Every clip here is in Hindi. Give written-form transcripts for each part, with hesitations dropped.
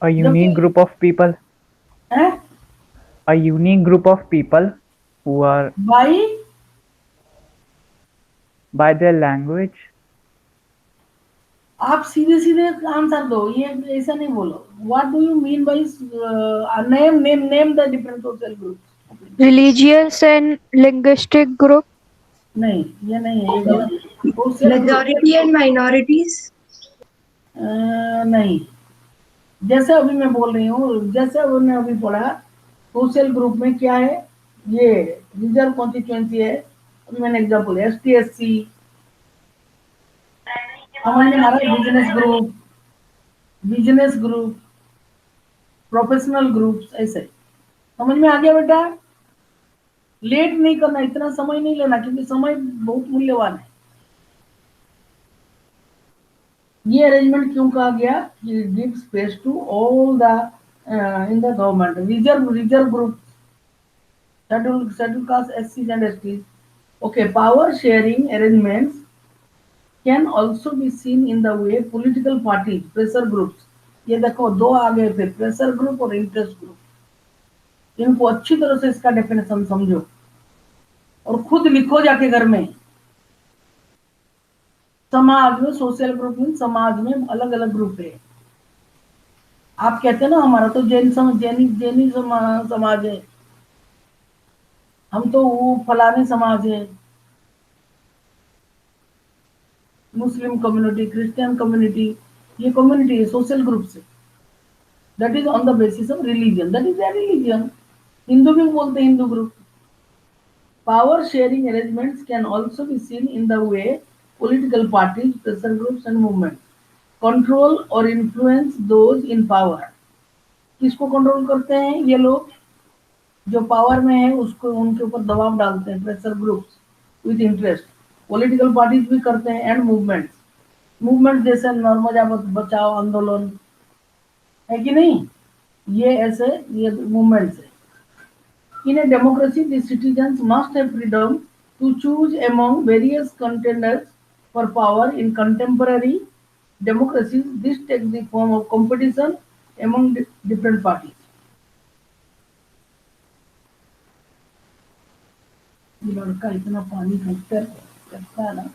A जबकि unique group of people. है A unique group of people who are भाई, by their language. आप सीधे सीधे आंसर दो, ये ऐसा नहीं बोलो। What do you mean by name the different social group? Religious and linguistic group. नहीं, ये नहीं है, ये गलत है। Social group Majority and minorities. नहीं, जैसे अभी मैं बोल रही हूँ, जैसे हमने अभी पढ़ा, सोशल ग्रुप में क्या है, ये रिजर्व कॉन्स्टिट्यूएंसी है। अभी मैंने example S T S C, समझ में आ रहा है? बिजनेस ग्रुप, प्रोफेशनल ग्रुप, ऐसे समझ में आ गया बेटा? लेट नहीं करना, इतना समय नहीं लेना, क्योंकि समय बहुत मूल्यवान है। ये अरेंजमेंट क्यों कहा गया कि give space to all the in the government reserve group, schedule caste, एससीज and STs. Okay, power sharing arrangements can also be seen in the way political parties, pressure groups. ये देखो, दो आ गए थे, प्रेशर ग्रुप और इंटरेस्ट ग्रुप। इनको अच्छी तरह से इसका डेफिनेशन समझो और खुद लिखो जाके घर में। समाज में सोशल ग्रुप मीन समाज में अलग अलग ग्रुप है। आप कहते हैं ना हमारा तो जैनी समाज है, हम तो वो फलाने समाज है, मुस्लिम कम्युनिटी, क्रिश्चियन कम्युनिटी, ये कम्युनिटी है सोशल ग्रुप से। That is on the basis of religion, that is their religion. Hindu भी बोलते हैं Hindu group. Power sharing arrangements can also be seen in the way political parties, pressure groups and movement control और इन्फ्लुएंस दोज इन पावर। किसको कंट्रोल करते हैं ये लोग? जो पावर में है उसको, उनके ऊपर दबाव डालते हैं, pressure groups with interest. Political parties भी करते हैं, एंड मूवमेंट्स, मूवमेंट जैसे नर्मदा बचाओ आंदोलन है कि नहीं, ये ऐसे ये मूवमेंट्स है। In a democracy the citizens must have freedom to choose among various contenders for power. In contemporary democracies this takes the form of competition among different parties। ये लड़का इतना पानी फेंककर करता है ना।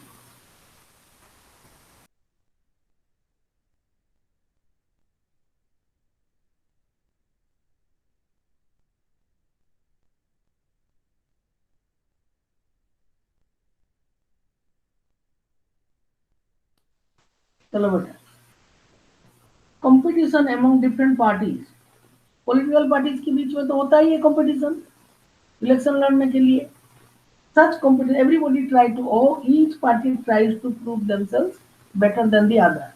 चलो बेटा, competition among different parties, political parties के बीच में तो होता ही है कंपटीशन इलेक्शन लड़ने के लिए। सच competition everybody try to, or each party tries to prove themselves better than the other।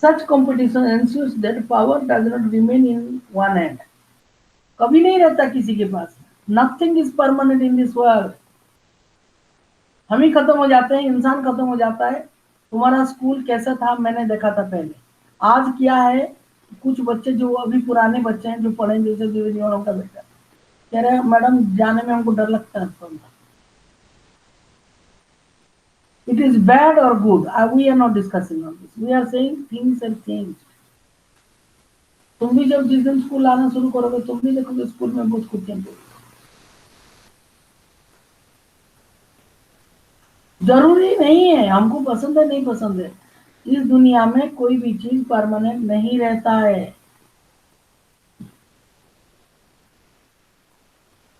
such competition ensures that power does not remain in one hand। कभी नहीं रहता किसी के पास। Nothing is permanent in this world. हम ही खत्म हो जाते हैं, इंसान खत्म हो जाता है। तुम्हारा स्कूल कैसा था मैंने देखा था पहले, आज क्या है? कुछ बच्चे जो अभी पुराने बच्चे हैं जो पढ़े, जैसे दीदी और का बेटा कह रहे हैं मैडम जाने में हमको डर लगता है। इट इज बैड और good, we are not discussing on this, we are saying things have changed. तुम भी जब जिस दिन स्कूल आना शुरू करोगे, तुम भी देखोगे स्कूल में बहुत कुछ चेंज होगा। जरूरी नहीं है हमको पसंद है नहीं पसंद है, इस दुनिया में कोई भी चीज परमानेंट नहीं रहता है।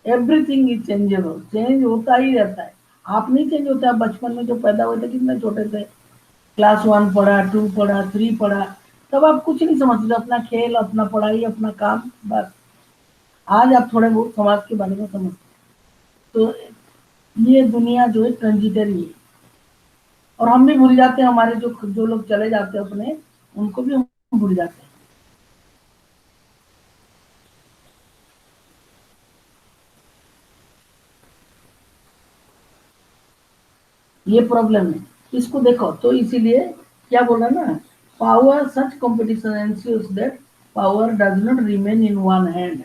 एवरीथिंग इज चेंजेबल, चेंज होता ही रहता है। आप नहीं चेंज होते। आप बचपन में जो पैदा हुए थे कितने छोटे थे, क्लास 1 पढ़ा, 2 पढ़ा, 3 पढ़ा, तब आप कुछ नहीं समझते थे, अपना खेल, अपना पढ़ाई, अपना काम, बस। आज आप थोड़े बहुत समाज के बारे में समझते हैं। तो ये दुनिया जो है ट्रांजिटरी है, और हम भी भूल जाते हैं। हमारे जो जो लोग चले जाते हैं अपने, उनको भी हम भूल जाते हैं। ये प्रॉब्लम है। इसको देखो तो इसीलिए क्या बोला ना, power such competition ensures that power does not remain in one hand.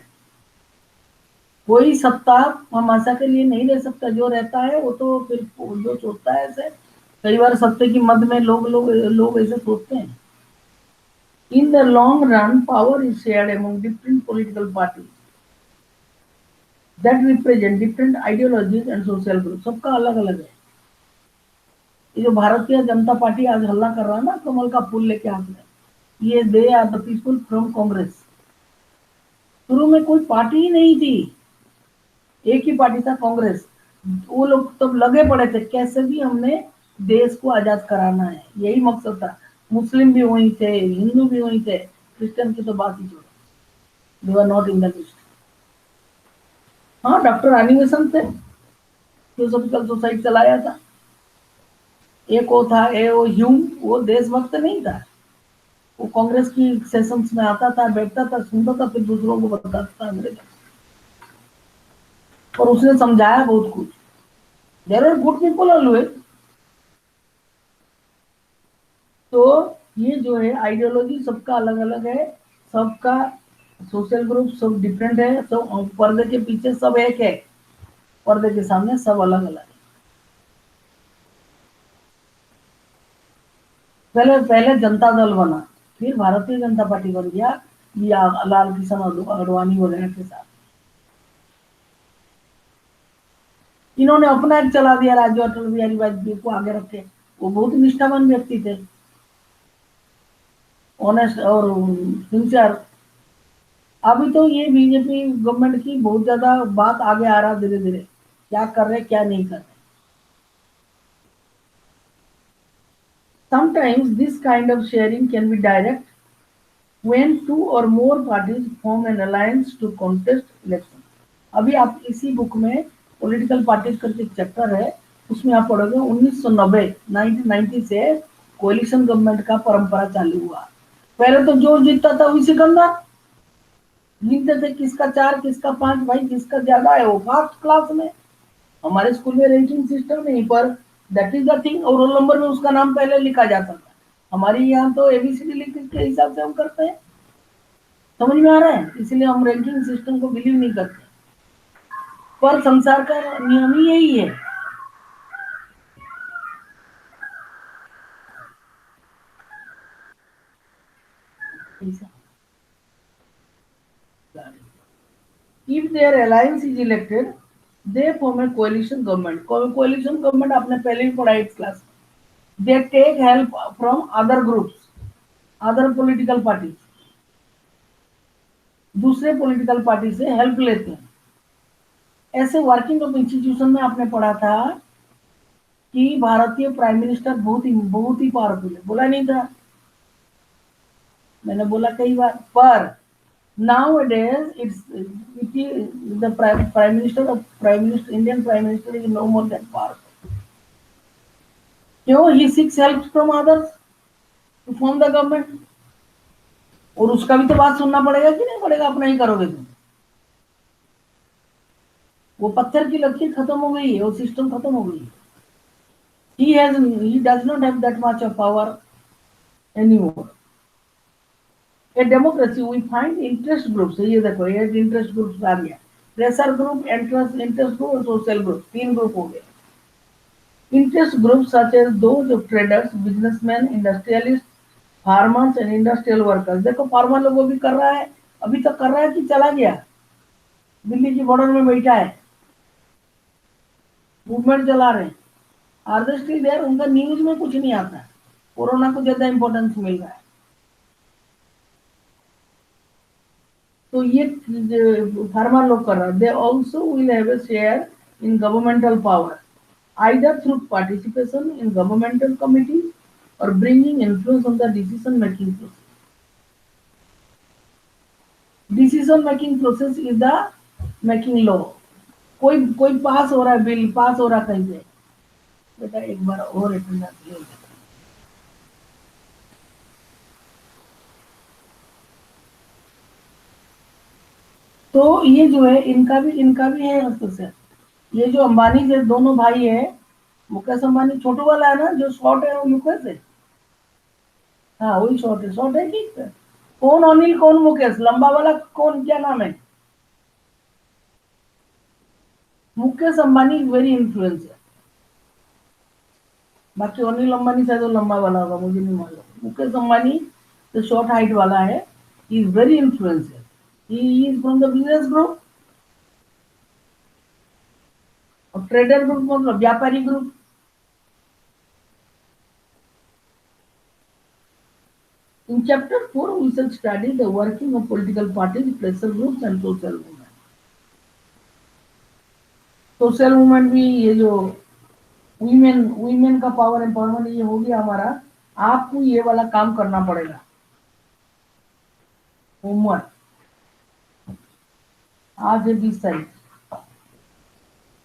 कोई सत्ता हमेशा के लिए नहीं रह सकता, जो रहता है वो तो फिर जो सोचता है ऐसे, कई बार सत्ते की मद में लोग लोग लोग ऐसे सोचते हैं। In the long run, power is shared among different political parties that represent different ideologies and social groups. सबका अलग अलग है. ये जो भारतीय जनता पार्टी आज हल्ला कर रहा है ना कमल का फूल लेके हाथ में, ये they are the people from Congress. शुरू में कोई पार्टी ही नहीं थी, एक ही पार्टी था कांग्रेस. वो लोग तब लगे पड़े थे कैसे भी हमने देश को आजाद कराना है, यही मकसद था. मुस्लिम भी वहीं थे, हिंदू भी वहीं थे, क्रिश्चियन की तो बात ही छोड़ो, they were not in the list. हाँ, डॉक्टर एनिमेशन थे, थियोसॉफिकल सोसाइटी चलाया था. एक वो था वो ह्यूम, वो देशभक्त नहीं था, वो कांग्रेस की सेशंस में आता था, बैठता था, सुनता था, फिर दूसरों को बताता था अंग्रेज. और उसने समझाया बहुत कुछ. There are good people always. तो ये जो है आइडियोलॉजी सबका अलग अलग है, सबका सोशल ग्रुप सब डिफरेंट है, सब पर्दे के पीछे सब एक है, पर्दे के सामने सब अलग अलग है. पहले पहले जनता दल बना, फिर भारतीय जनता पार्टी बन गया, या लाल किशन आडवाणी वगैरह के साथ. इन्होंने अपना एक चला दिया, राज्य अटल बिहारी वाजपेयी को आगे रखे. वो बहुत निष्ठावान व्यक्ति थे, ऑनेस्ट और सिंसियर. अभी तो ये बीजेपी गवर्नमेंट की बहुत ज्यादा बात आगे आ रहा धीरे धीरे, क्या कर रहे क्या नहीं कर रहे. Sometimes this kind of sharing can be direct when two or more parties form an alliance to contest election. अभी आप इसी बुक में पॉलिटिकल पार्टीज करके एक चैप्टर है, उसमें आप पढ़ोगे 1990 1990 से कोलिशन गवर्नमेंट का परंपरा चालू हुआ. पहले तो जो जीतता था वही सिकंदर, गिनते थे किसका 4 किसका 5, भाई जिसका ज्यादा है वो फर्स्ट क्लास में. हमारे स्कूल में रैंकिंग सिस्टम नहीं, पर दैट इज द थिंग. और रोल नंबर में उसका नाम पहले लिखा जाता था. हमारे यहाँ तो एबीसीडी लिख के हिसाब से हम करते हैं. समझ में आ रहा है? इसलिए हम रैंकिंग सिस्टम को बिलीव नहीं करते, पर संसार का नियम ही यही है. If their alliance is elected, they form a coalition government. Coalition government आपने पहले ही पढ़ा इस क्लास में. They take help from other groups, other political parties. दूसरे पॉलिटिकल पार्टी से हेल्प लेते हैं. ऐसे वर्किंग ऑफ इंस्टीट्यूशन में आपने पढ़ा था कि भारतीय प्राइम मिनिस्टर बहुत ही पावरफुल है. बोला नहीं था? मैंने बोला कई बार. पर nowadays it is the prime minister Indian prime minister is no more that powerful. क्यों? He seeks help from others to form the government. और उसका भी तो बात सुनना पड़ेगा कि नहीं पड़ेगा? अपना ही करोगे तुम. वो पत्थर की लकीर खत्म हो गई है, वो सिस्टम खत्म हो गई है. He does not have that much of power anymore. A democracy we find interest groups. ये देखो ये इंटरेस्ट ग्रुप्स आ गया. प्रेशर ग्रुप, इंटरेस्ट ग्रुप और सोशल ग्रुप, 3 ग्रुप हो गए. Interest groups such as those of traders, businessmen, industrialists, farmers and industrial workers. देखो फार्मर लोगों भी कर रहा है, अभी तक कर रहा है कि चला गया, दिल्ली की बॉर्डर में बैठा है, मूवमेंट चला रहे हैं. Are they still there? उनका न्यूज में कुछ नहीं आता है, कोरोना को ज्यादा इंपॉर्टेंस मिल रहा है. तो ये फार्मर लोग कर रहा है. They also will have a share in governmental power, either through participation in governmental committees or bringing influence on the decision making process. Decision making process is the making law. कोई पास हो रहा है, बिल पास हो रहा कहीं पे, बेटा एक बार और अटेंडेंस ले. तो ये जो है इनका भी है हस्तक्षेप. ये जो अंबानी के दोनों भाई है, मुकेश अंबानी छोटू वाला है ना, जो शॉर्ट है वो मुकेश है. हाँ वही शॉर्ट है कि कौन अनिल कौन मुकेश, लंबा वाला कौन, क्या नाम है? मुकेश अंबानी वेरी इन्फ्लुएंस है. बाकी अनिल अंबानी शायद वो लंबा वाला होगा, मुझे नहीं मालूम. मुकेश अंबानी जो शॉर्ट हाइट वाला है, he is very influential. He is from the business group. और ट्रेडर ग्रुप मतलब व्यापारी group. In chapter 4, we shall study the working of political parties, pressure groups and social movement. Social movement भी, ये जो वीमेन का पावर एम्पावरमेंट, ये हो गया हमारा. आपको ये वाला काम करना पड़ेगा, होमवर्क. आज है 20 तारीख.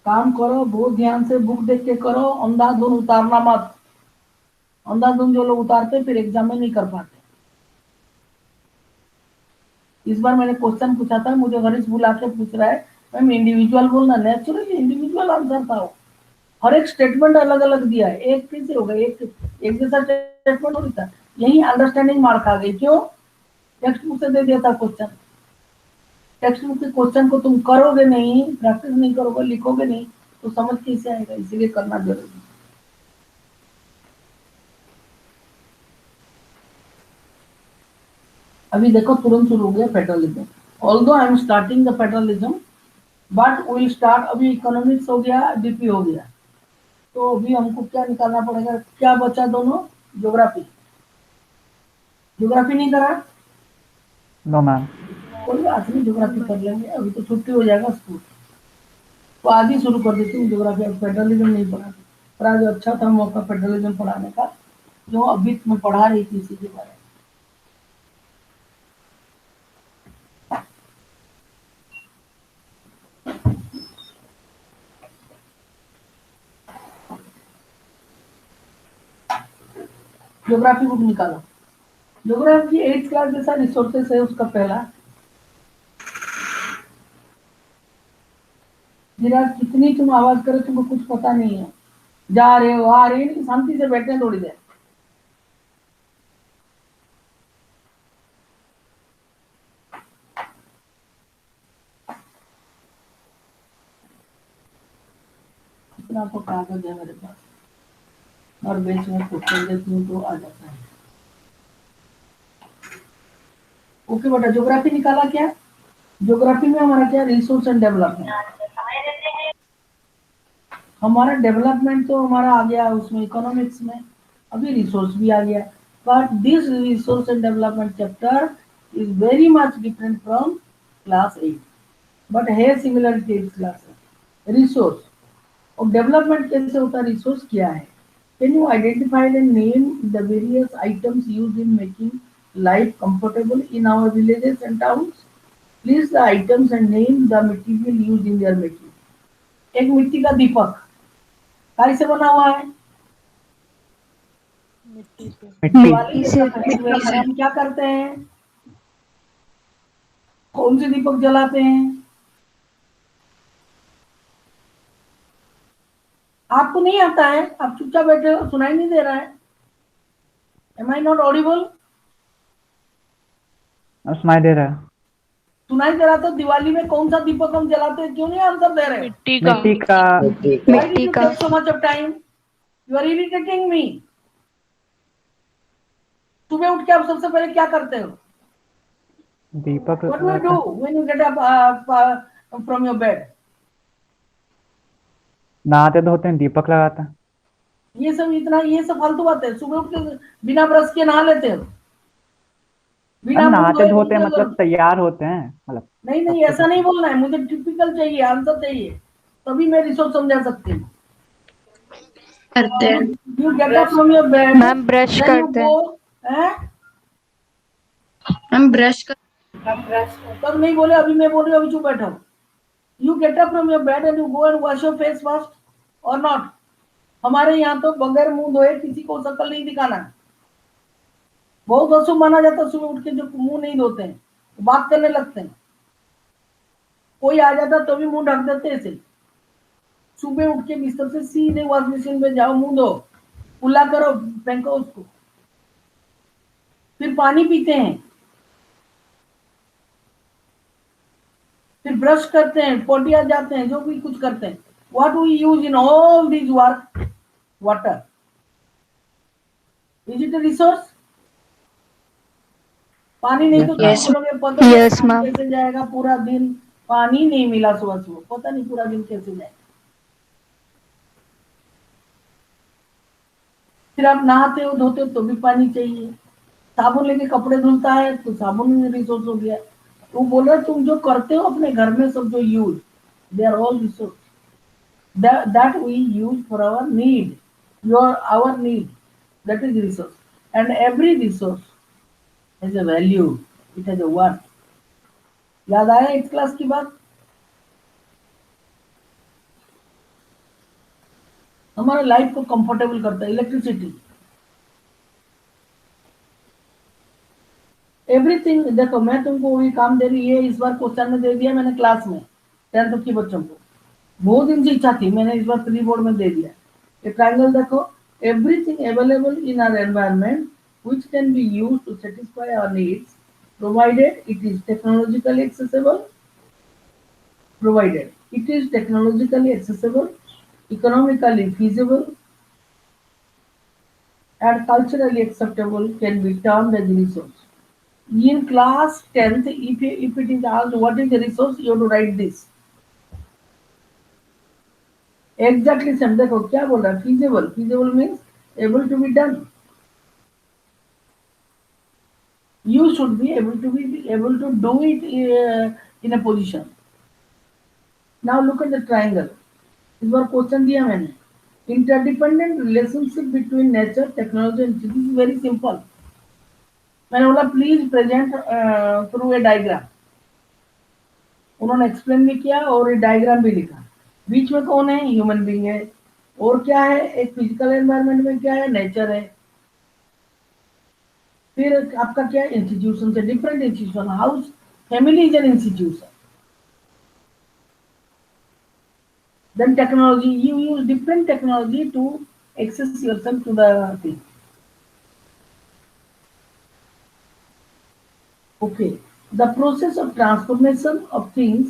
काम करो, बहुत ध्यान से बुक देख के करो. अंधाधुन उतारना मत. अंधाधुन जो लोग उतारते फिर एग्जाम में नहीं कर पाते. इस बार मैंने क्वेश्चन पूछा था, मुझे हरीश बुला के पूछ रहा है, मैम इंडिविजुअल बोलना. नेचुरली इंडिविजुअल आंसर था वो. हर एक स्टेटमेंट अलग अलग दिया है. एक कैसे होगा, एक जैसा स्टेटमेंट नहीं था. यही अंडरस्टैंडिंग मार खा गई. क्यों? टेक्स्ट बुक से दे दिया था क्वेश्चन. टेक्स्ट बुक के क्वेश्चन को तुम करोगे नहीं, प्रैक्टिस नहीं करोगे, लिखोगे नहीं, तो समझ कैसे आएगा. इसीलिए करना जरूरी है. अभी देखो तुरंत शुरू हो गया federalism. Although I am starting the federalism, but will start. अभी इकोनॉमिक्स हो गया, डीपी हो गया, तो अभी हमको क्या निकालना पड़ेगा. क्या बचा दोनों? ज्योग्राफी. ज्योग्राफी नहीं करा? No ma'am. कोई बात नहीं, ज्योग्राफी कर लेंगे. अभी तो छुट्टी हो जाएगा स्कूल, तो आज ही शुरू कर देती हूँ ज्योग्राफी. अब फेडरलिज्म नहीं पढ़ा, पर आज अच्छा था मौका फेडरलिज्म पढ़ाने का, जो अभी मैं पढ़ा रही थी इसी के बारे में. ज्योग्राफी बुक निकालो. ज्योग्राफी की 8th क्लास जैसा रिसोर्सेस है उसका पहला. जरा कितनी तुम आवाज करो, तुमको कुछ पता नहीं है. जा रहे हो, आ रहे हो, शांति से बैठे थोड़ी देर. इतना तो कागज है मेरे पास, और बेंच में क्वेश्चन देती हूँ तो आ जाता है. ओके बेटा, ज्योग्राफी निकाला क्या? ज्योग्राफी में हमारा क्या, रिसोर्स एंड डेवलपमेंट. हमारा डेवलपमेंट तो हमारा आ गया उसमें इकोनॉमिक्स में. अभी रिसोर्स भी आ गया. But this resource and development chapter is very much different from class 8, but है सिमिलरिटी क्लास. रिसोर्स और डेवलपमेंट कैसे होता है, रिसोर्स क्या है. Can you identify and name the various items used in making life comfortable in our villages and towns? List the items and name the material used in their making. एक मिट्टी का दीपक कैसे बना हुआ है? मिट्टी. दिवाली जैसा फेस्टिवल में हम क्या करते हैं? कौन से दीपक जलाते हैं? आपको नहीं आता है, आप चुपचाप बैठे हो, सुनाई नहीं दे रहा है. Am I not audible? सुनाई दे रहा है. सुनाई दे रहा था. दिवाली में कौन सा दीपक हम जलाते हैं? क्यों नहीं आंसर दे रहे? मिट्टी का. मिट्टी का. Why did you take so much of time? You are irritating me. सुबह उठ के आप सबसे पहले क्या करते हो? दीपक. What do you do when you get up from your bed? नहाते धोते हैं, दीपक लगाते हैं. ये सब फालतू बातें. सुबह उठ के बिना ब्रश के नहा लेते हो? बिना नहाते धोते मतलब तैयार होते हैं मतलब. नहीं, ऐसा नहीं बोलना है. मुझे टिपिकल चाहिए, आंसर चाहिए, तभी मैं रिसोर्स समझा सकती हूँ. करते हैं. You get up from your bed. Ma'am brush करते हैं. हम ब्रश कर. तब नहीं बोले, अभी मैं बोल रही हूँ, अभी चुप बैठो. You get up from your bed and you go and wash your face first or not? हमारे यहाँ तो बगैर मुंह धोए किसी को शक्ल नहीं दिखाना. बहुत अशुभ माना जाता है सुबह उठ के जो मुंह नहीं धोते हैं, बात करने लगते हैं. कोई आ जाता तो भी मुंह ढक देते ऐसे. सुबह उठ के बिस्तर से सीधे वॉश मशीन में जाओ, मुंह धो, कुल्ला करो, फेंको उसको, फिर पानी पीते हैं, फिर ब्रश करते हैं, पोटिया जाते हैं, जो भी कुछ करते हैं. What we use in all this work? Water. Is it a resource? पानी नहीं तो तुम Yes, बोलोगे पता नहीं yes, पानी ma'am. कैसे जाएगा, पूरा दिन पानी नहीं मिला सुबह सुबह, पता नहीं पूरा दिन कैसे जाएगा। फिर आप नहाते हो धोते हो तो भी पानी चाहिए, साबुन लेके कपड़े धुलता है तो साबुन रिसोर्स हो गया। तो बोल रहा तुम जो करते हो अपने घर में सब जो use, they are all resource that we use for our need, our need, that is resource, and every resource has a value, it has a worth। याद आया इस क्लास की बात? हमारा लाइफ को कंफर्टेबल करता है इलेक्ट्रिसिटी, एवरीथिंग। देखो मैं तुमको वही काम दे रही है, इस बार क्वेश्चन में दे दिया मैंने क्लास में 10th के बच्चों को, बहुत दिन से इच्छा थी, मैंने इस बार प्री बोर्ड में दे दिया। ये ट्रायंगल देखो, everything available in our environment which can be used to satisfy our needs, provided it is technologically accessible, economically feasible, and culturally acceptable, can be termed as resource। In class 10th, if it is asked what is the resource, you have to write this exactly same। देखो क्या बोल रहा है, feasible, feasible means able to be done, you should be able to do it in a position। Now look at the triangle, इस बार क्वेश्चन दिया मैंने, interdependent relationship between nature, technology and this is very simple। मैंने बोला please present through a diagram, उन्होंने एक्सप्लेन भी किया और डायग्राम भी लिखा। बीच में कौन है, ह्यूमन बीइंग है, और क्या है, एक फिजिकल एनवायरनमेंट में क्या है, नेचर है। फिर आपका क्या इंस्टीट्यूशन से, different institution, house, family is an institution. Then technology, you use different technology to access yourself to the thing। Okay, the process of transformation of things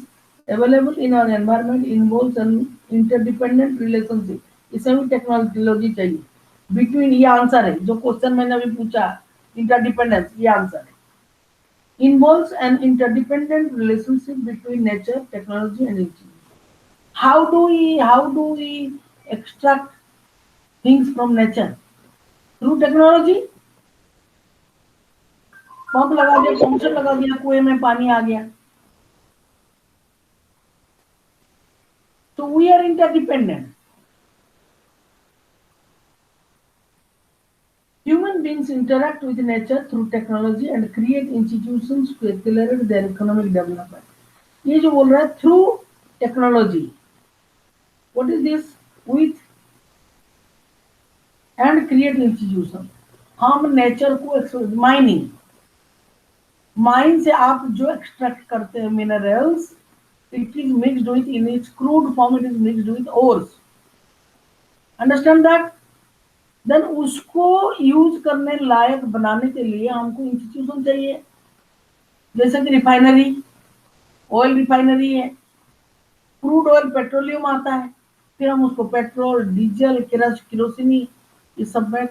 available in our environment involves an interdependent relationship। इसमें भी टेक्नोलॉजी चाहिए बिटवीन, ये आंसर है जो क्वेश्चन मैंने अभी पूछा, इंटरडिपेंडेंस, ये आंसर है। Involves an interdependent relationship between nature, technology and engineering। How do we extract things from nature? Through technology। Pump लगा दिया, पंप से लगा दिया, कुएं में पानी आ गया। So we are interdependent। Human beings interact with nature through technology and create institutions to accelerate their economic development। ये जो बोल रहा है through technology, what is this, with and create institution. हम नेचर को, माइनिंग, माइन से आप जो एक्सट्रैक्ट करते हैं minerals, it is mixed with, in its crude form it is mixed with ores, understand that. Then उसको यूज करने लायक बनाने के लिए हमको इंस्टीट्यूशन चाहिए, जैसे कि रिफाइनरी, ऑयल रिफाइनरी है, क्रूड ऑयल पेट्रोलियम आता है, फिर हम उसको पेट्रोल, डीजल, केरोसिनी, इस सब में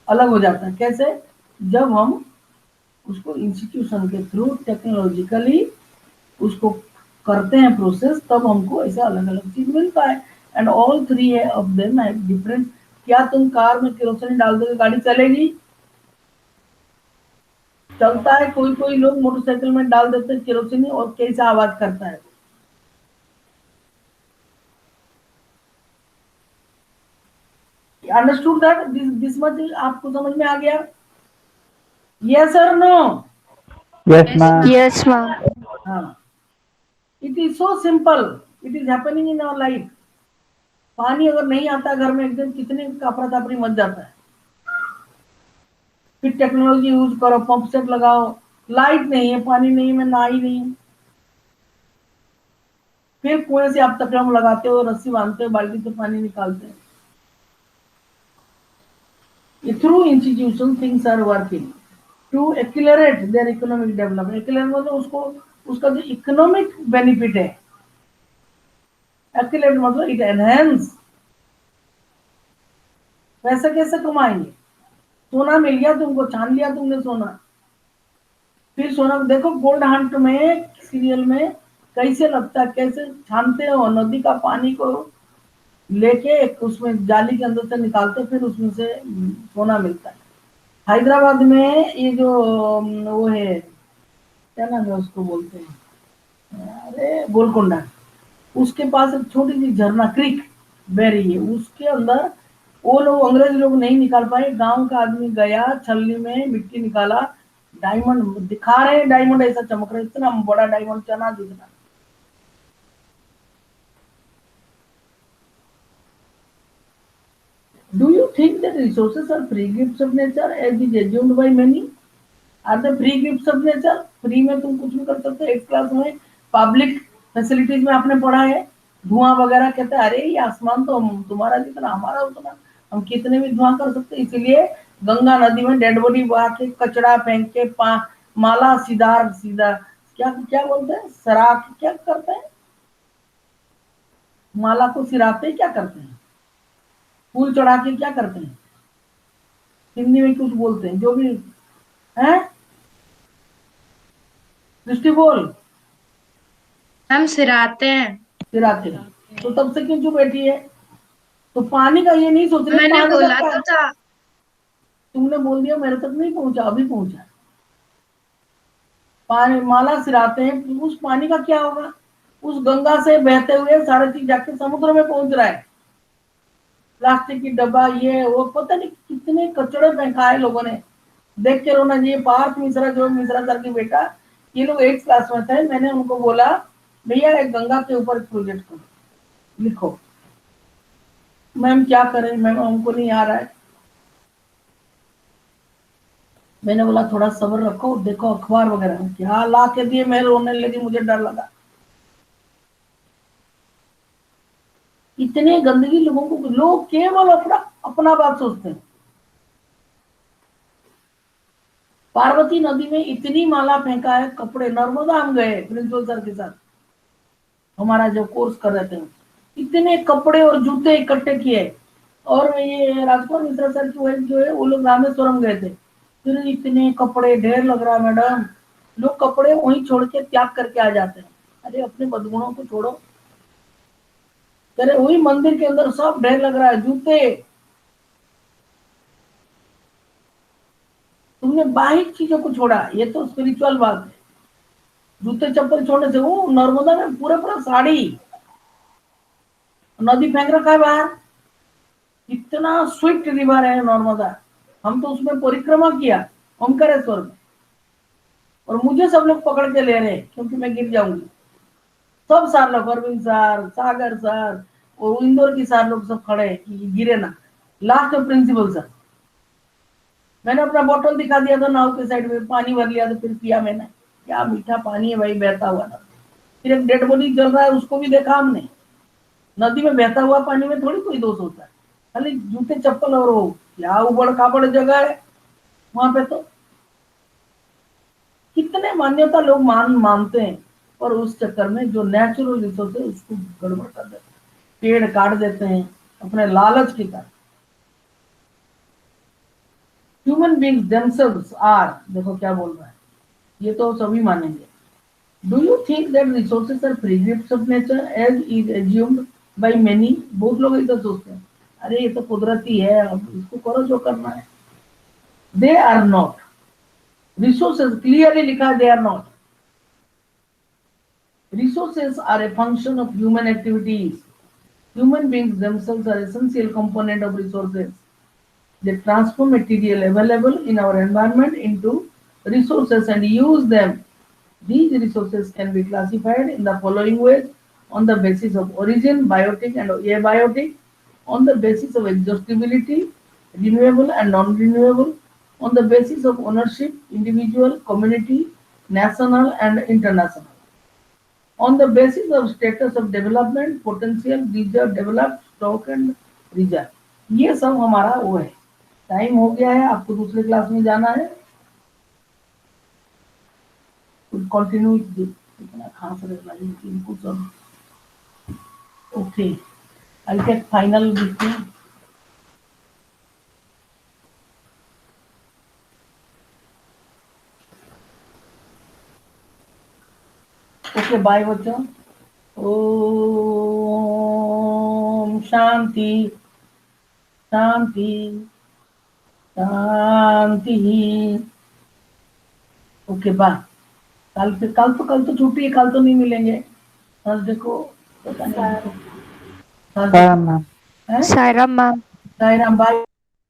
अलग हो जाता है। कैसे, जब हम उसको इंस्टीट्यूशन के थ्रू टेक्नोलॉजिकली उसको करते हैं प्रोसेस, तब हमको ऐसा अलग अलग चीज मिलता है। And all three of them have different. क्या तुम कार में केरोसिन डाल दोगे गाड़ी चलेगी? चलता है। कोई कोई लोग मोटरसाइकिल में डाल देते हैं केरोसिन और कैसा आवाज करता है। अंडरस्टूड दैट, दिस मच आपको समझ में आ गया? यस और no? Yes, ma'am. Yes, ma'am. हाँ, it is so simple, it is happening in our life. पानी अगर नहीं आता घर में, एकदम कितने कापरा तापरी मच जाता है। फिर टेक्नोलॉजी यूज करो, पंप सेट लगाओ, लाइट नहीं है, पानी नहीं है, मैं नहा ही नहीं। फिर कुएं से आप तकड़म लगाते हो, रस्सी बांधते हो, बाल्टी से पानी निकालते हैं। Through institution things are working to accelerate their economic development. Accelerate मतलब उसको, उसका जो इकोनॉमिक बेनिफिट है, एक्सिलरेट मतलब इट एनहेंस। पैसा कैसे कमाएंगे? सोना मिल गया तुमको, छान लिया तुमने सोना, फिर सोना देखो गोल्ड हंट में सीरियल में कैसे लगता है, कैसे छानते हो नदी का पानी को लेके उसमें जाली के अंदर से निकालते, फिर उसमें से सोना मिलता है। हैदराबाद में ये जो वो है, क्या नाम है उसको बोलते हैं, अरे गोलकोंडा, उसके पास एक छोटी सी झरना क्रिक बह रही है, उसके अंदर वो लोग अंग्रेज लोग नहीं निकाल पाए, गांव का आदमी गया छलनी में मिट्टी निकाला, डायमंड दिखा रहे हैं, डायमंड ऐसा चमक रहा है, इतना बड़ा डायमंड, चना दिखना। Do you think that resources are free gifts of nature as is assumed by many? Are they free gifts of nature? Free में तुम कुछ भी कर सकते हो। एक क्लास में पब्लिक फैसिलिटीज में आपने पढ़ा है, धुआं वगैरह कहते हैं, अरे ये आसमान तो तुम्हारा जितना हमारा उतना, हम कितने भी धुआं कर सकते हैं। इसीलिए गंगा नदी में डेड बॉडी बहा के, कचरा फेंक के, माला सीधा सीधा क्या क्या बोलते हैं, सरा क्या करते हैं, माला को सिराते क्या करते हैं, फूल चढ़ा के क्या करते हैं, हिंदी में कुछ बोलते हैं, जो भी है। दृष्टि बोल। हम सिराते हैं। सिराते हैं। तो तब से क्यों चुप बैठी है? तो पानी का ये नहीं सोच रही, मैंने पानी बोला का तो था। तुमने बोल दिया, मेरे तक नहीं पहुंचा, अभी पहुंचा। पानी माला सिराते हैं, उस पानी का क्या होगा? उस गंगा से बहते हुए सारा चीज जाके समुद्र में पहुंच रहा है। प्लास्टिक की डब्बा, ये वो, पता नहीं कितने कचड़े फेंका है लोगों ने। देख के रोना चाहिए। पार्थ मिश्रा, जो मिश्रा सर की बेटा, ये लोग 8th क्लास में थे, मैंने उनको बोला भैया एक गंगा के ऊपर प्रोजेक्ट करो, लिखो। मैम क्या करें, मैम हमको नहीं आ रहा है। मैंने बोला थोड़ा सब्र रखो, देखो अखबार वगैरह में क्या ला के दिए, मैं रोने लगी, मुझे डर लगा। इतने गंदगी लोगों को, लोग केवल अपना अपना बात सोचते हैं। पार्वती नदी में इतनी माला फेंका है, कपड़े, नर्मदा हम गए प्रिंसिपल सर के साथ, हमारा जो कोर्स कर रहे थे, इतने कपड़े और जूते इकट्ठे किए। और ये राजकुमार मिश्रा सर की वाइफ जो है, वो लोग रामेश्वरम गए थे, फिर इतने कपड़े ढेर लग रहा मैडम, लोग कपड़े वहीं छोड़ के त्याग करके आ जाते हैं। अरे अपने बदगुणों को छोड़ो, अरे वही मंदिर के अंदर सब ढेर लग रहा है, जूते। तुमने बाहिक चीजों को छोड़ा, ये तो स्पिरिचुअल बात है। जूते चप्पल छोड़ने से, वो नर्मदा में पूरा पूरा साड़ी नदी फेंक रखा है बाहर। इतना स्विफ्ट रिवर है नर्मदा, हम तो उसमें परिक्रमा किया ओमकारेश्वर में, और मुझे सब लोग पकड़ के ले रहे हैं क्योंकि मैं गिर जाऊंगी। सब सार लोग, अरविंद सर, सागर सर, और इंदौर की सार लोग सब खड़े हैं कि गिरे ना। लास्ट में प्रिंसिपल सर, मैंने अपना बोतल दिखा दिया था नाव के साइड में, पानी भर लिया, तो फिर पिया मैंने, क्या मीठा पानी है भाई, बहता हुआ था। फिर एक डेड बॉडी चल रहा है, उसको भी देखा हमने। नदी में बहता हुआ पानी में थोड़ी कोई दोष होता है, खाली जूते चप्पल, और वो क्या उबड़ खाबड़ जगह है वहां पे। तो कितने मान्यता लोग मानते हैं, और उस चक्कर में जो नेचुरल रिसोर्स है उसको गड़बड़ कर देते हैं, पेड़ काट देते हैं अपने लालच के कारण। ह्यूमन बींग्स देमसेल्व्स आर, देखो क्या बोल रहा है, ये तो सभी मानेंगे। Do you think that resources are free gifts of nature as is assumed by many? बहुत लोग ऐसा सोचते हैं, अरे ये तो कुदरती है, अब इसको करो जो करना है। They are not. Resources clearly लिखा है, they are not. Resources are a function of human activities. Human beings themselves are essential component of resources. They transform material available in our environment into resources and use them. These resources can be classified in the following ways: on the basis of origin, biotic and abiotic; on the basis of exhaustibility, renewable and non-renewable; on the basis of ownership, individual, community, national and international; on the basis of status of development, potential, reserve, developed, stock and reserve। ये सब हमारा वो है। टाइम हो गया है, आपको दूसरे क्लास में जाना है। कंटिन्यू, इतना खास रहना इनको सब। ओके, आई टेक फाइनल लिखते हैं। ओके बाय बच्चों। ओम शांति शांति शांति। Okay bye. कल तो छुट्टी है, कल तो नहीं मिलेंगे। थर्सडे को पता नहीं। Saram, ma'am. है सायराम मैम। साईराम बाय।